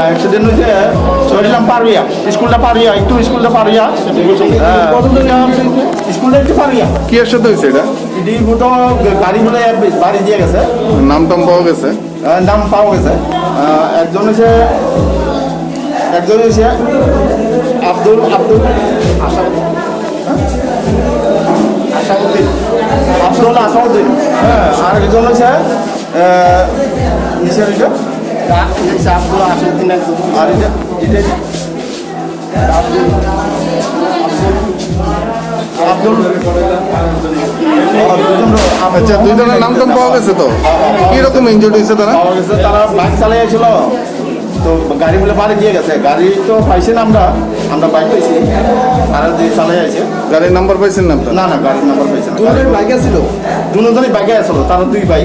Accident হয়েছে চলেছিলাম পারুইয়া, স্কুলটা পারুইয়া, একটু স্কুলটা পারুইয়া, স্কুলটা একটু পারুইয়া। কি এর সাথে হয়েছে এটা? তো গাড়ি বলে বাড়ি দিয়ে গেছে। নাম টাম পাওয়া গেছে? নাম পাওয়া গেছে। একজন হচ্ছে আব্দুল আসাউদ্দিন, হ্যাঁ। আর একজন হচ্ছে আব্দুল আসাউদ্দিন, আর আচ্ছা, দুইজনের নাম টাম পাওয়া গেছে তো? কিরকম ইনজুরি হয়েছে তারা? তারা বাইক চালিয়েছিল তো গাড়ি বলে বাড়ি দিয়ে গেছে। গাড়ি তো পাইছি না, আমরা বাইক পাইছি, আর দিয়ে চালিয়ে আছে। গাড়ির নাম্বার পাইছেন না? না, গাড়ির নাম্বার পাইছি না। বাইকে ছিল, দুজনই বাইকে আসলো। তারা দুই ভাই।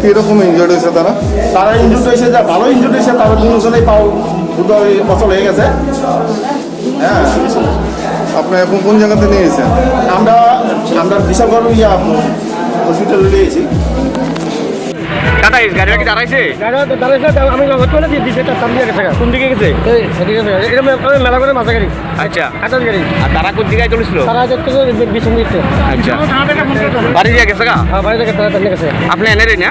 কিরকম ইনজুরি হয়েছে তারা? তারা ইনজুরি হয়েছে, যা ভালো ইনজুরি হয়েছে। তারা দুজনেই পাও দুটো অচল হয়ে গেছে। হ্যাঁ। আপনি এখন কোন জায়গাতে নিয়ে গেছেন? আমরা বিশালগড় হসপিটালে নিয়েছি। গাড়িটা কি দাঁড়াইছে? আমি চলে দিয়েছি, তার দিয়ে গেছে। কোন দিকে গেছে? মেলা করে মাথা গাড়ি। আচ্ছা, আটাশ গাড়ি। আর তারা কোন দিকে চলেছিল? তারা বিছন দিচ্ছে। আচ্ছা, বাড়ি দিয়ে গেছে গা? হ্যাঁ, বাড়ি থেকে তারা গেছে। আপনি এনে না?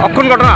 অক্ষণ ঘটনা।